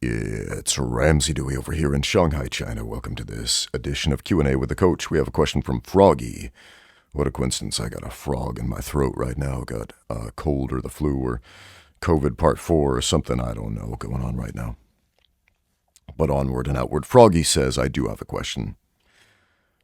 It's Ramsey Dewey over here in Shanghai, China. Welcome to this edition of Q&A with the Coach. We have a question from Froggy. What a coincidence, I got a frog in my throat right now. Got a cold or the flu or COVID part 4 or something, I don't know, going on right now. But onward and outward. Froggy says, I do have a question.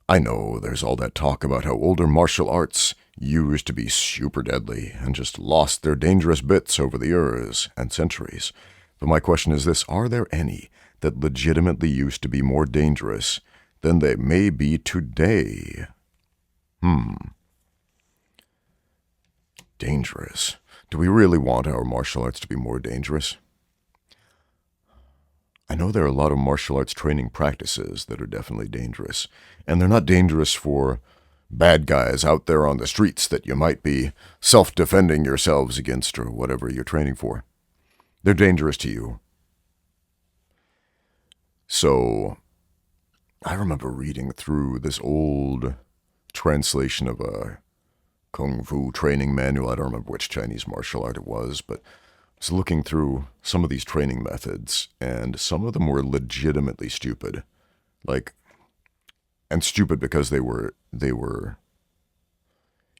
I know there's all that talk about how older martial arts used to be super deadly and just lost their dangerous bits over the years and centuries. But my question is this, are there any that legitimately used to be more dangerous than they may be today? Dangerous. Do we really want our martial arts to be more dangerous? I know there are a lot of martial arts training practices that are definitely dangerous, and they're not dangerous for bad guys out there on the streets that you might be self-defending yourselves against or whatever you're training for. They're dangerous to you. So, I remember reading through this old translation of a Kung Fu training manual. I don't remember which Chinese martial art it was, but I was looking through some of these training methods, and some of them were legitimately stupid. And stupid because they were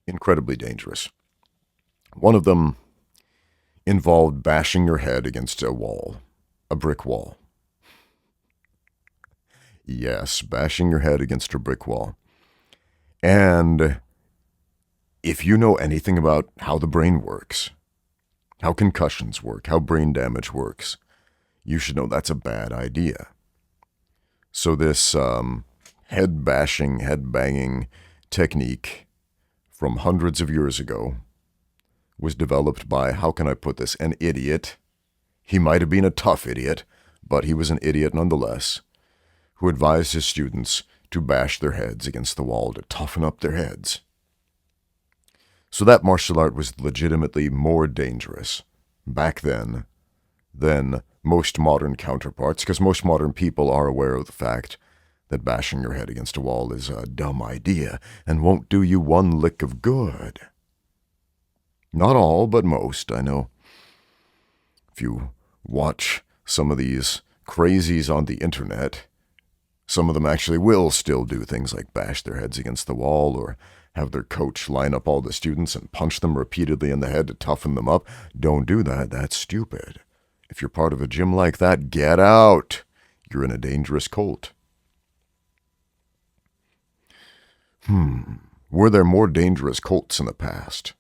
incredibly dangerous. One of them involved bashing your head against a wall, a brick wall. Yes, bashing your head against a brick wall. And if you know anything about how the brain works, how concussions work, how brain damage works, you should know that's a bad idea. So this head bashing, head banging technique from hundreds of years ago was developed by, how can I put this, an idiot. He might have been a tough idiot, but he was an idiot nonetheless, who advised his students to bash their heads against the wall to toughen up their heads. So that martial art was legitimately more dangerous back then than most modern counterparts, because most modern people are aware of the fact that bashing your head against a wall is a dumb idea and won't do you one lick of good. Not all, but most, I know. If you watch some of these crazies on the internet, some of them actually will still do things like bash their heads against the wall or have their coach line up all the students and punch them repeatedly in the head to toughen them up. Don't do that. That's stupid. If you're part of a gym like that, get out. You're in a dangerous cult. Were there more dangerous cults in the past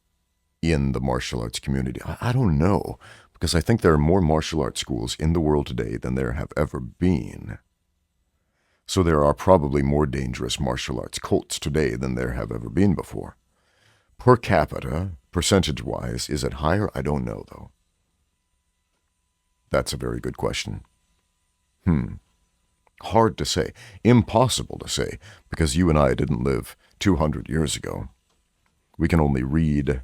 in the martial arts community? I don't know, because I think there are more martial arts schools in the world today than there have ever been. So there are probably more dangerous martial arts cults today than there have ever been before. Per capita, percentage-wise, is it higher? I don't know, though. That's a very good question. Hard to say. Impossible to say, because you and I didn't live 200 years ago. We can only read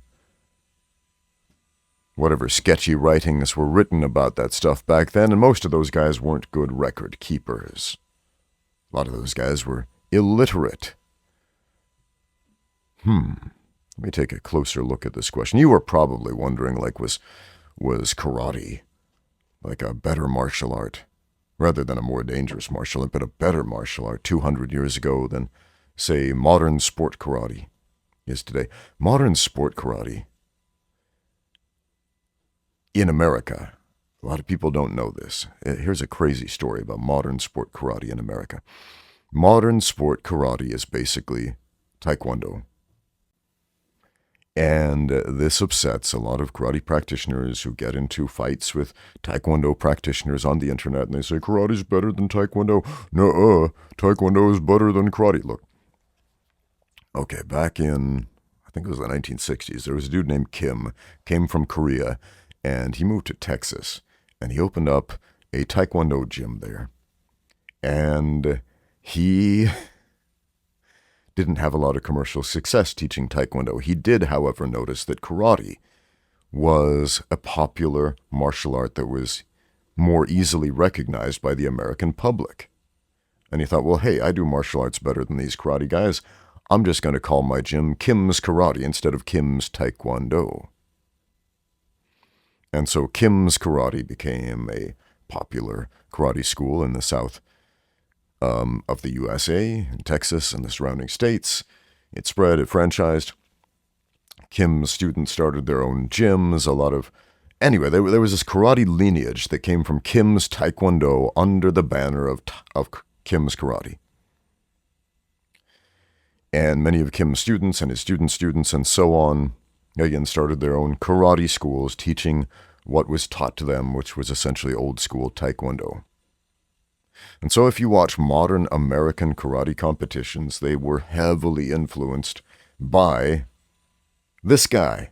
whatever sketchy writings were written about that stuff back then, and most of those guys weren't good record keepers. A lot of those guys were illiterate. Let me take a closer look at this question. You were probably wondering, was karate like a better martial art, rather than a more dangerous martial art, but a better martial art 200 years ago than, say, modern sport karate is today. Modern sport karate in America, a lot of people don't know this. Here's a crazy story about modern sport karate in America. Modern sport karate is basically Taekwondo. And this upsets a lot of karate practitioners who get into fights with Taekwondo practitioners on the internet, and they say, karate's better than Taekwondo. Nuh-uh, Taekwondo is better than karate. Look, okay, back in, I think it was the 1960s, there was a dude named Kim, came from Korea, and he moved to Texas, and he opened up a Taekwondo gym there. And he didn't have a lot of commercial success teaching Taekwondo. He did, however, notice that karate was a popular martial art that was more easily recognized by the American public. And he thought, well, hey, I do martial arts better than these karate guys. I'm just going to call my gym Kim's Karate instead of Kim's Taekwondo. And so Kim's Karate became a popular karate school in the south of the USA, in Texas and the surrounding states. It spread, it franchised. Kim's students started their own gyms, Anyway, there was this karate lineage that came from Kim's Taekwondo under the banner of Kim's Karate. And many of Kim's students and his students and so on, again, started their own karate schools teaching what was taught to them, which was essentially old school Taekwondo. And so if you watch modern American karate competitions, they were heavily influenced by this guy,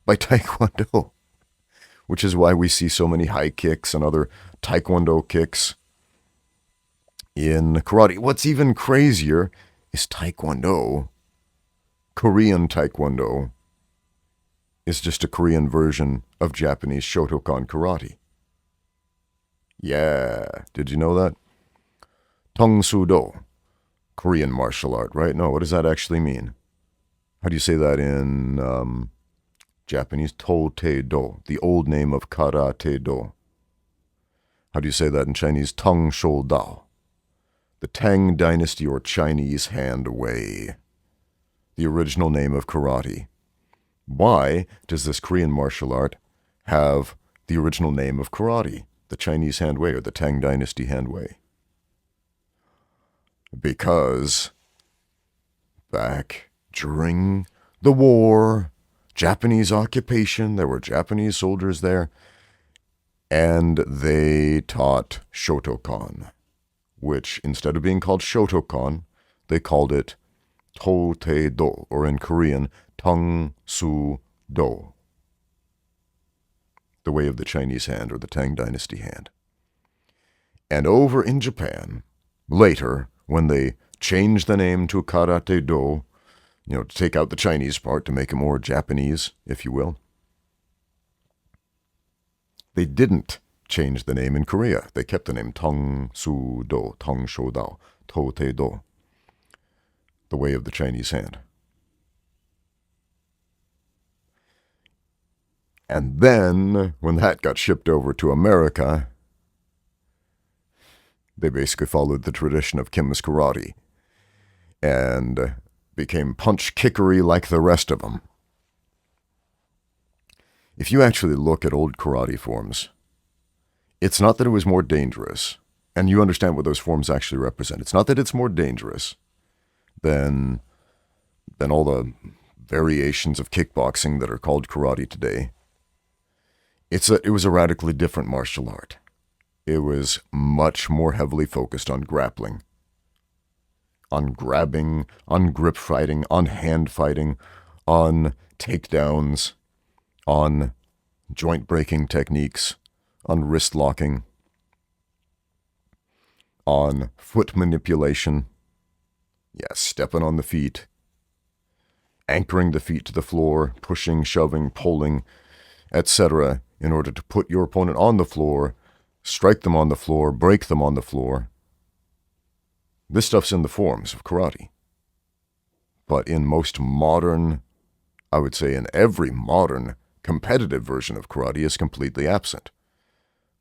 by Taekwondo, which is why we see so many high kicks and other Taekwondo kicks in karate. What's even crazier is Taekwondo, Korean Taekwondo, is just a Korean version of Japanese Shotokan karate. Yeah, did you know that? Tongsudo, Korean martial art, right? No, what does that actually mean? How do you say that in Japanese? To-te-do, the old name of karate-do. How do you say that in Chinese? Tong-shou-dao, the Tang Dynasty or Chinese hand way, the original name of karate. Why does this Korean martial art have the original name of karate, the Chinese hand way or the Tang Dynasty hand way? Because back during the war, Japanese occupation, there were Japanese soldiers there, and they taught Shotokan, which instead of being called Shotokan, they called it To-te-do, or in Korean, Tong-su-do, the way of the Chinese hand or the Tang Dynasty hand. And over in Japan, later, when they changed the name to Karate-do, to take out the Chinese part to make it more Japanese, if you will, they didn't change the name in Korea. They kept the name Tong-su-do, Tong-shou-dao, To-te-do, the way of the Chinese hand. And then, when that got shipped over to America, they basically followed the tradition of Kim's Karate and became punch-kickery like the rest of them. If you actually look at old karate forms, it's not that it was more dangerous, and you understand what those forms actually represent. It's not that it's more dangerous than all the variations of kickboxing that are called karate today. It was a radically different martial art. It was much more heavily focused on grappling, on grabbing, on grip fighting, on hand fighting, on takedowns, on joint breaking techniques, on wrist locking, on foot manipulation, stepping on the feet, anchoring the feet to the floor, pushing, shoving, pulling, etc., in order to put your opponent on the floor, strike them on the floor, break them on the floor. This stuff's in the forms of karate. But in most modern, I would say in every modern competitive version of karate, is completely absent.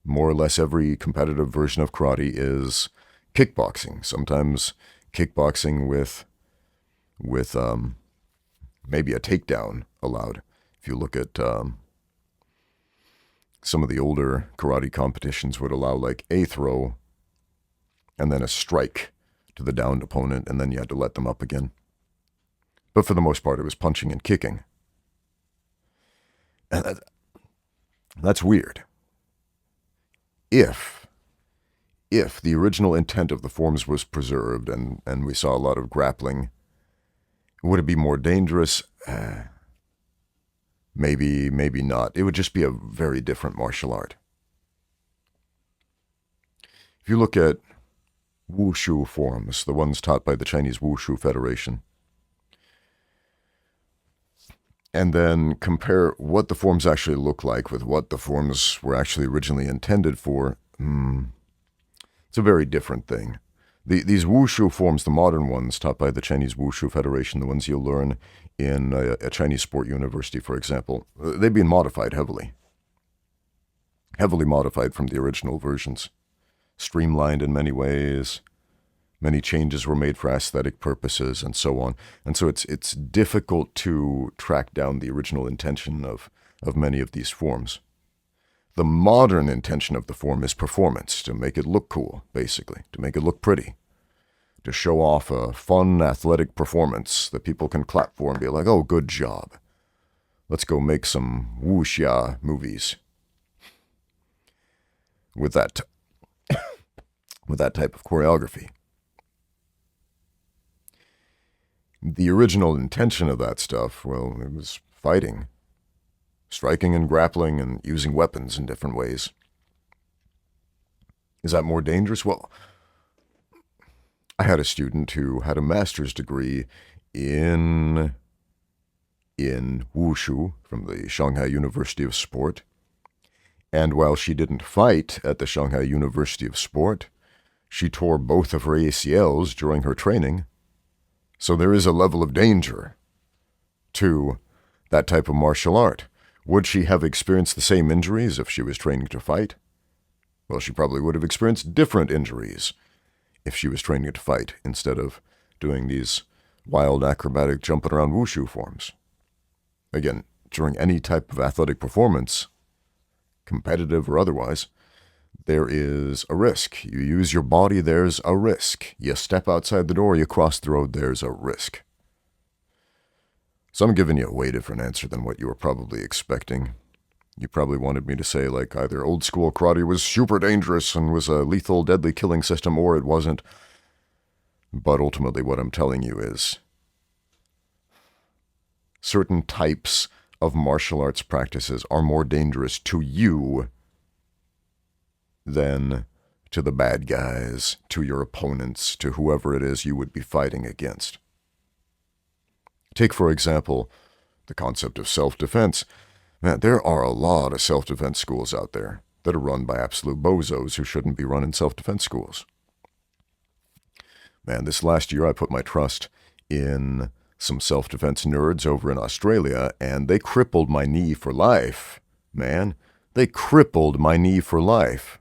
More or less every competitive version of karate is kickboxing. Sometimes kickboxing with maybe a takedown allowed. If you look at some of the older karate competitions would allow like a throw and then a strike to the downed opponent, and then you had to let them up again. But for the most part, it was punching and kicking. And that's weird. If the original intent of the forms was preserved and we saw a lot of grappling, would it be more dangerous? Maybe not. It would just be a very different martial art. If you look at Wushu forms, the ones taught by the Chinese Wushu Federation, and then compare what the forms actually look like with what the forms were actually originally intended for, it's a very different thing. These Wushu forms, the modern ones taught by the Chinese Wushu Federation, the ones you'll learn in a Chinese sport university, for example, they've been modified heavily. heavily modified from the original versions, streamlined in many ways. Many changes were made for aesthetic purposes and so on. And so it's difficult to track down the original intention of many of these forms. The modern intention of the form is performance, to make it look cool, basically, to make it look pretty, to show off a fun, athletic performance that people can clap for and be like, oh, good job. Let's go make some wuxia movies with that type of choreography. The original intention of that stuff, well, it was fighting, striking and grappling and using weapons in different ways. Is that more dangerous? Well, I had a student who had a master's degree in wushu from the Shanghai University of Sport. And while she didn't fight at the Shanghai University of Sport, she tore both of her ACLs during her training. So there is a level of danger to that type of martial art. Would she have experienced the same injuries if she was training to fight? Well, she probably would have experienced different injuries if she was training to fight instead of doing these wild acrobatic jumping around wushu forms. Again, during any type of athletic performance, competitive or otherwise, there is a risk. You use your body, there's a risk. You step outside the door, you cross the road, there's a risk. So I'm giving you a way different answer than what you were probably expecting. You probably wanted me to say, like, either old school karate was super dangerous and was a lethal, deadly killing system, or it wasn't. But ultimately what I'm telling you is certain types of martial arts practices are more dangerous to you than to the bad guys, to your opponents, to whoever it is you would be fighting against. Take, for example, the concept of self-defense. Man, there are a lot of self-defense schools out there that are run by absolute bozos who shouldn't be running self-defense schools. Man, this last year I put my trust in some self-defense nerds over in Australia, and they crippled my knee for life. Man, they crippled my knee for life.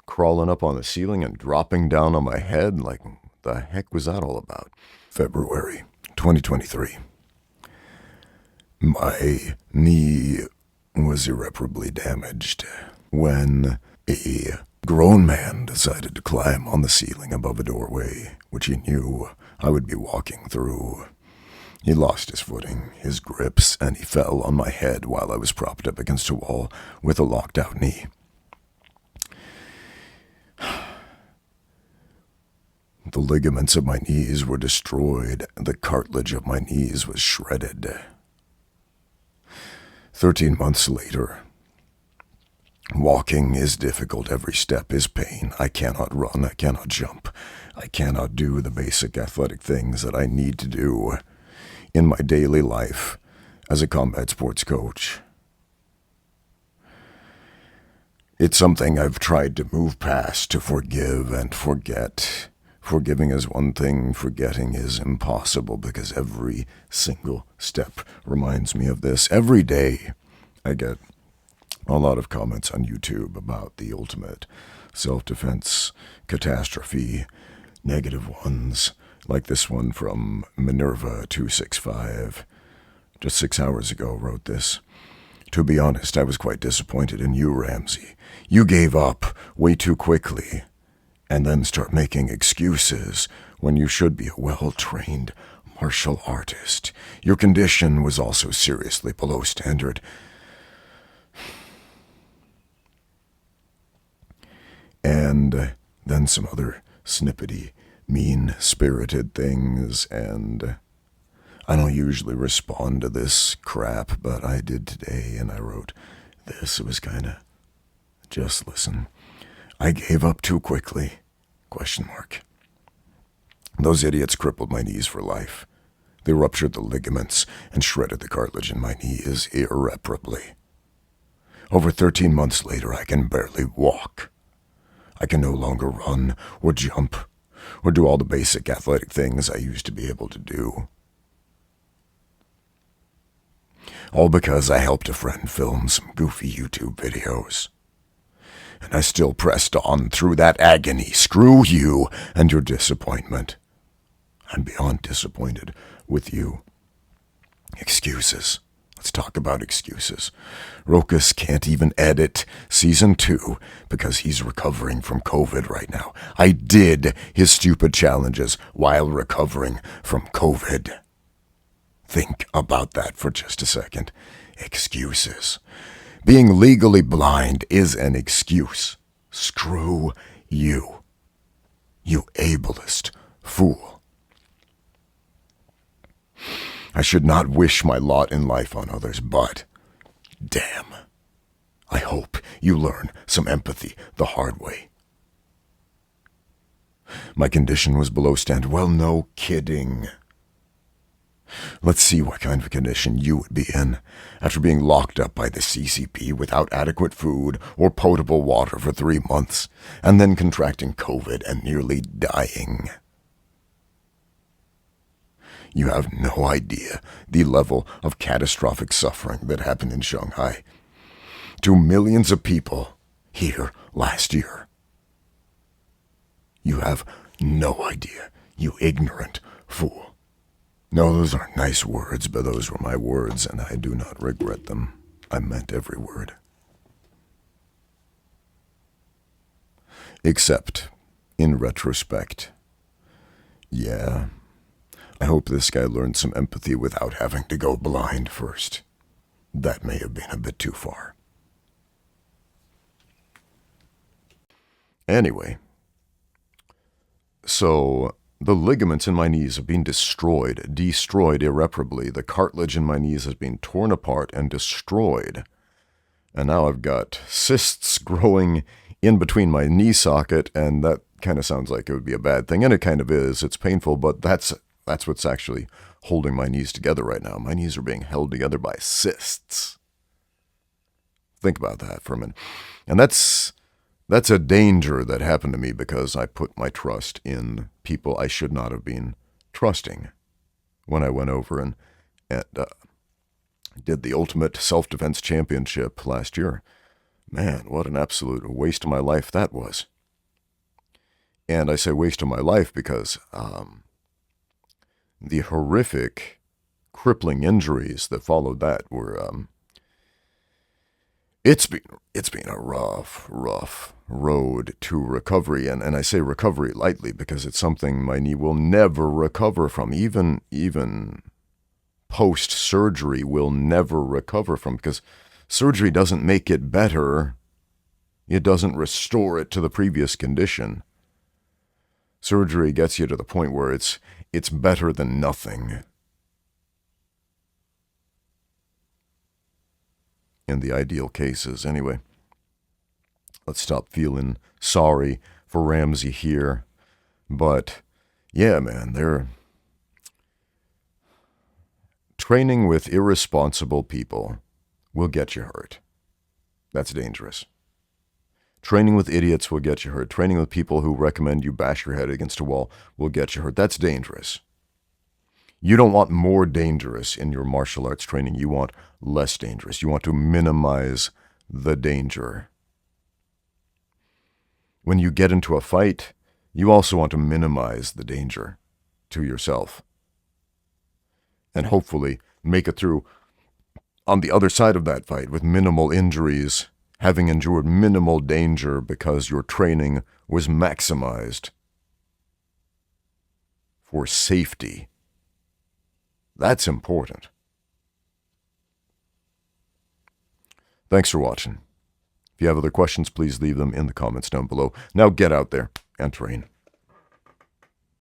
Crawling up on the ceiling and dropping down on my head, like, the heck was that all about? February 2023. My knee was irreparably damaged when a grown man decided to climb on the ceiling above a doorway, which he knew I would be walking through. He lost his footing, his grips, and he fell on my head while I was propped up against a wall with a locked-out knee. The ligaments of my knees were destroyed, and the cartilage of my knees was shredded. 13 months later, walking is difficult. Every step is pain. I cannot run. I cannot jump. I cannot do the basic athletic things that I need to do in my daily life as a combat sports coach. It's something I've tried to move past, to forgive and forget. Forgiving is one thing, forgetting is impossible, because every single step reminds me of this. Every day I get a lot of comments on YouTube about the ultimate self-defense catastrophe, negative ones, like this one from Minerva265. Just 6 hours ago wrote this. To be honest, I was quite disappointed in you, Ramsey. You gave up way too quickly, and then start making excuses when you should be a well-trained martial artist. Your condition was also seriously below standard. And then some other snippety, mean-spirited things, and I don't usually respond to this crap, but I did today, and I wrote this. It was kinda, just listen. I gave up too quickly, ? Those idiots crippled my knees for life. They ruptured the ligaments and shredded the cartilage in my knees irreparably. Over 13 months later, I can barely walk. I can no longer run or jump or do all the basic athletic things I used to be able to do. All because I helped a friend film some goofy YouTube videos. And I still pressed on through that agony. Screw you and your disappointment. I'm beyond disappointed with you. Excuses. Let's talk about excuses. Rokas can't even edit Season 2 because he's recovering from COVID right now. I did his stupid challenges while recovering from COVID. Think about that for just a second. Excuses. Being legally blind is an excuse. Screw you. You ableist fool. I should not wish my lot in life on others, but damn. I hope you learn some empathy the hard way. My condition was below standard. Well, no kidding. Let's see what kind of condition you would be in after being locked up by the CCP without adequate food or potable water for 3 months, and then contracting COVID and nearly dying. You have no idea the level of catastrophic suffering that happened in Shanghai to millions of people here last year. You have no idea, you ignorant fool. No, those aren't nice words, but those were my words, and I do not regret them. I meant every word. Except, in retrospect, yeah, I hope this guy learned some empathy without having to go blind first. That may have been a bit too far. Anyway, so the ligaments in my knees have been destroyed irreparably. The cartilage in my knees has been torn apart and destroyed. And now I've got cysts growing in between my knee socket, and that kind of sounds like it would be a bad thing, and it kind of is. It's painful, but that's what's actually holding my knees together right now. My knees are being held together by cysts. Think about that for a minute. And that's a danger that happened to me because I put my trust in people I should not have been trusting when I went over and did the Ultimate Self-Defense Championship last year. Man, what an absolute waste of my life that was. And I say waste of my life because the horrific, crippling injuries that followed that were... It's been a rough road to recovery, and I say recovery lightly because it's something my knee will never recover from. Even post-surgery will never recover from, because surgery doesn't make it better. It doesn't restore it to the previous condition. Surgery gets you to the point where it's better than nothing. In the ideal cases, anyway. Let's stop feeling sorry for Ramsey here. But, yeah, man, they're training with irresponsible people will get you hurt. That's dangerous. Training with idiots will get you hurt. Training with people who recommend you bash your head against a wall will get you hurt. That's dangerous. You don't want more dangerous in your martial arts training. You want less dangerous. You want to minimize the danger. When you get into a fight, you also want to minimize the danger to yourself. And hopefully make it through on the other side of that fight with minimal injuries, having endured minimal danger because your training was maximized for safety. That's important. Thanks for watching. If you have other questions, please leave them in the comments down below. Now get out there and train.